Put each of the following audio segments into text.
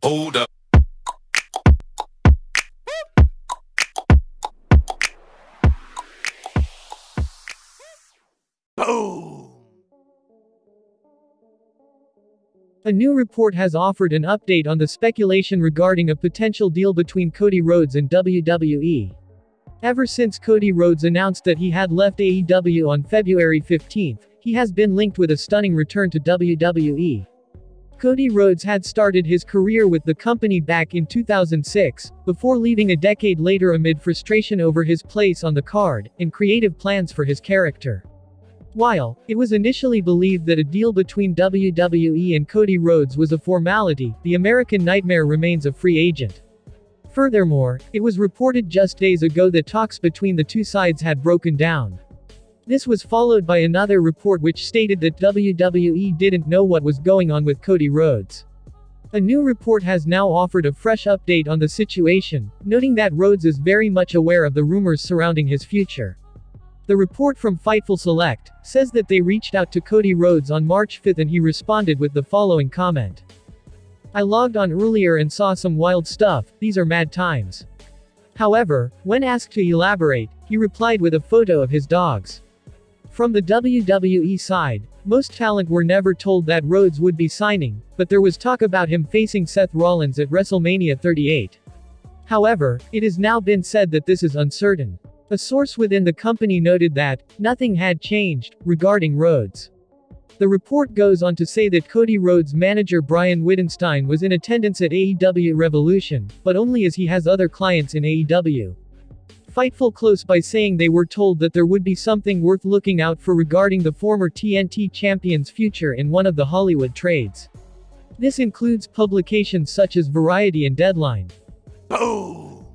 Hold up. Boom. A new report has offered an update on the speculation regarding a potential deal between Cody Rhodes and WWE. Ever since Cody Rhodes announced that he had left AEW on February 15, he has been linked with a stunning return to WWE. Cody Rhodes had started his career with the company back in 2006, before leaving a decade later amid frustration over his place on the card, and creative plans for his character. While it was initially believed that a deal between WWE and Cody Rhodes was a formality, the American Nightmare remains a free agent. Furthermore, it was reported just days ago that talks between the two sides had broken down. This was followed by another report which stated that WWE didn't know what was going on with Cody Rhodes. A new report has now offered a fresh update on the situation, noting that Rhodes is very much aware of the rumors surrounding his future. The report from Fightful Select says that they reached out to Cody Rhodes on March 5 and he responded with the following comment. "I logged on earlier and saw some wild stuff, these are mad times." However, when asked to elaborate, he replied with a photo of his dogs. From the WWE side, most talent were never told that Rhodes would be signing, but there was talk about him facing Seth Rollins at WrestleMania 38. However, it has now been said that this is uncertain. A source within the company noted that nothing had changed regarding Rhodes. The report goes on to say that Cody Rhodes' manager Brian Wittenstein was in attendance at AEW Revolution, but only as he has other clients in AEW. Fightful close by saying they were told that there would be something worth looking out for regarding the former TNT champion's future in one of the Hollywood trades. This includes publications such as Variety and Deadline. Boom.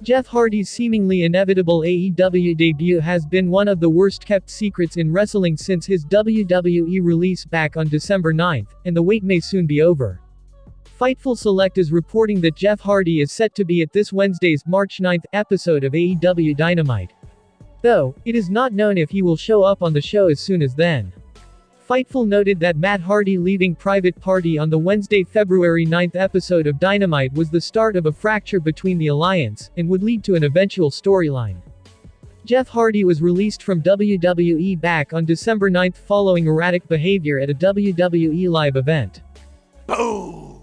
Jeff Hardy's seemingly inevitable AEW debut has been one of the worst-kept secrets in wrestling since his WWE release back on December 9, and the wait may soon be over. Fightful Select is reporting that Jeff Hardy is set to be at this Wednesday's March 9 episode of AEW Dynamite. Though, it is not known if he will show up on the show as soon as then. Fightful noted that Matt Hardy leaving Private Party on the Wednesday, February 9 episode of Dynamite was the start of a fracture between the alliance, and would lead to an eventual storyline. Jeff Hardy was released from WWE back on December 9 following erratic behavior at a WWE live event. Boom.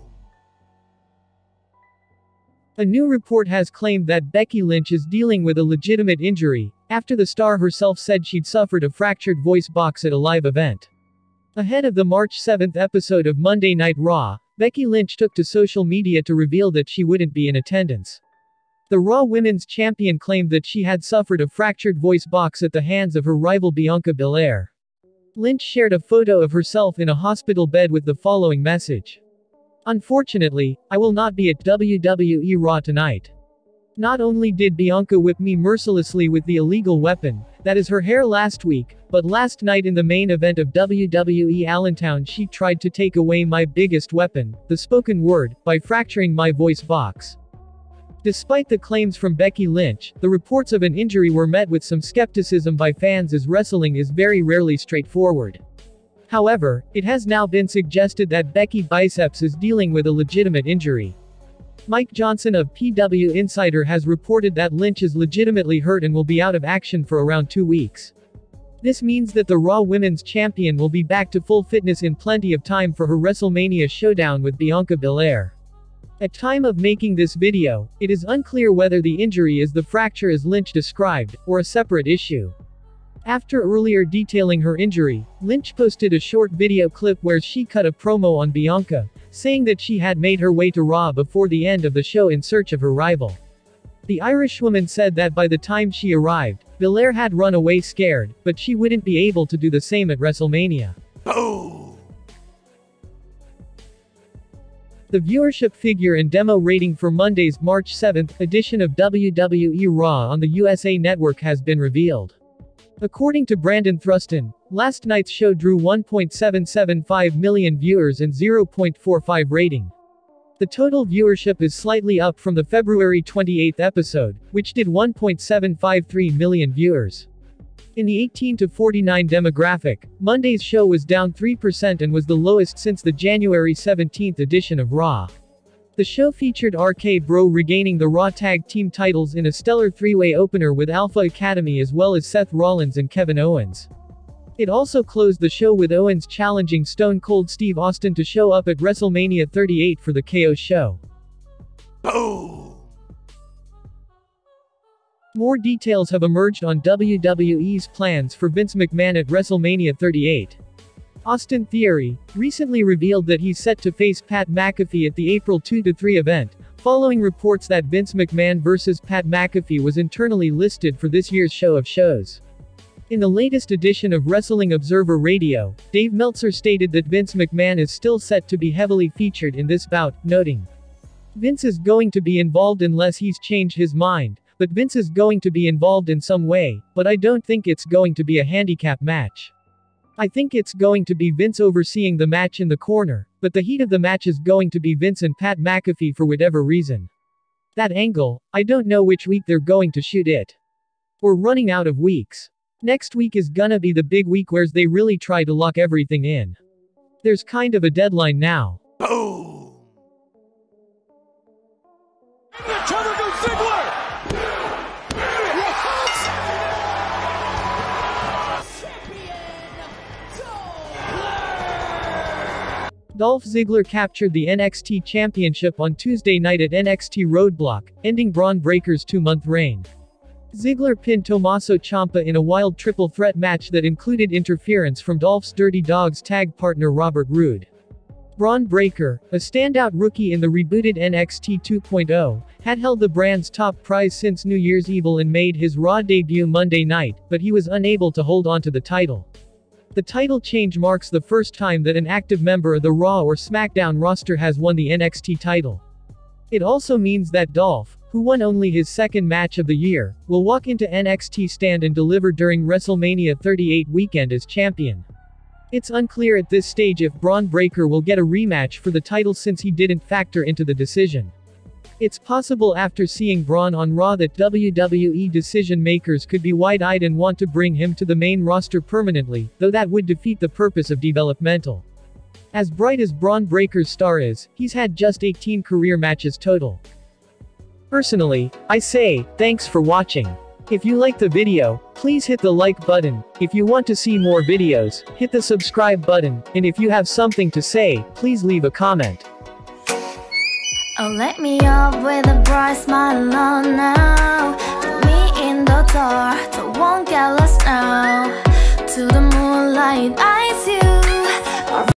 A new report has claimed that Becky Lynch is dealing with a legitimate injury, after the star herself said she'd suffered a fractured voice box at a live event. Ahead of the March 7 episode of Monday Night Raw, Becky Lynch took to social media to reveal that she wouldn't be in attendance. The Raw Women's Champion claimed that she had suffered a fractured voice box at the hands of her rival Bianca Belair. Lynch shared a photo of herself in a hospital bed with the following message. "Unfortunately, I will not be at WWE Raw tonight. Not only did Bianca whip me mercilessly with the illegal weapon, that is her hair last week, but last night in the main event of WWE Allentown she tried to take away my biggest weapon, the spoken word, by fracturing my voice box." Despite the claims from Becky Lynch, the reports of an injury were met with some skepticism by fans as wrestling is very rarely straightforward. However, it has now been suggested that Becky Biceps is dealing with a legitimate injury. Mike Johnson of PW Insider has reported that Lynch is legitimately hurt and will be out of action for around 2 weeks. This means that the Raw Women's Champion will be back to full fitness in plenty of time for her WrestleMania showdown with Bianca Belair. At time of making this video, it is unclear whether the injury is the fracture as Lynch described, or a separate issue. After earlier detailing her injury, Lynch posted a short video clip where she cut a promo on Bianca, saying that she had made her way to Raw before the end of the show in search of her rival. The Irishwoman said that by the time she arrived, Belair had run away scared, but she wouldn't be able to do the same at WrestleMania. Boom. The viewership figure and demo rating for Monday's March 7 edition of WWE Raw on the USA Network has been revealed. According to Brandon Thruston, last night's show drew 1.775 million viewers and 0.45 rating. The total viewership is slightly up from the February 28 episode, which did 1.753 million viewers. In the 18 to 49 demographic, Monday's show was down 3% and was the lowest since the January 17 edition of Raw. The show featured RK Bro regaining the Raw Tag Team titles in a stellar three-way opener with Alpha Academy as well as Seth Rollins and Kevin Owens. It also closed the show with Owens challenging Stone Cold Steve Austin to show up at WrestleMania 38 for the KO show. Boom! More details have emerged on WWE's plans for Vince McMahon at WrestleMania 38. Austin Theory recently revealed that he's set to face Pat McAfee at the April 2-3 event, following reports that Vince McMahon vs. Pat McAfee was internally listed for this year's show of shows. In the latest edition of Wrestling Observer Radio, Dave Meltzer stated that Vince McMahon is still set to be heavily featured in this bout, noting, "Vince is going to be involved unless he's changed his mind, but Vince is going to be involved in some way, but I don't think it's going to be a handicap match. I think it's going to be Vince overseeing the match in the corner, but the heat of the match is going to be Vince and Pat McAfee for whatever reason. That angle, I don't know which week they're going to shoot it. We're running out of weeks. Next week is gonna be the big week where they really try to lock everything in. There's kind of a deadline now." Boom! Dolph Ziggler captured the NXT Championship on Tuesday night at NXT Roadblock, ending Bron Breakker's 2-month reign. Ziggler pinned Tommaso Ciampa in a wild triple threat match that included interference from Dolph's Dirty Dogs tag partner Robert Roode. Bron Breakker, a standout rookie in the rebooted NXT 2.0, had held the brand's top prize since New Year's Eve and made his Raw debut Monday night, but he was unable to hold on to the title. The title change marks the first time that an active member of the Raw or SmackDown roster has won the NXT title. It also means that Dolph, who won only his second match of the year, will walk into NXT Stand and deliver during WrestleMania 38 weekend as champion. It's unclear at this stage if Bron Breakker will get a rematch for the title since he didn't factor into the decision. It's possible after seeing Bron on Raw that WWE decision makers could be wide-eyed and want to bring him to the main roster permanently, though that would defeat the purpose of developmental. As bright as Bron Breakker's star is, he's had just 18 career matches total. Personally, I say, thanks for watching. If you like the video, please hit the like button. If you want to see more videos, hit the subscribe button, and if you have something to say, please leave a comment. Oh, let me up with a bright smile on now. Put me in the dark, so won't get lost now. To the moonlight,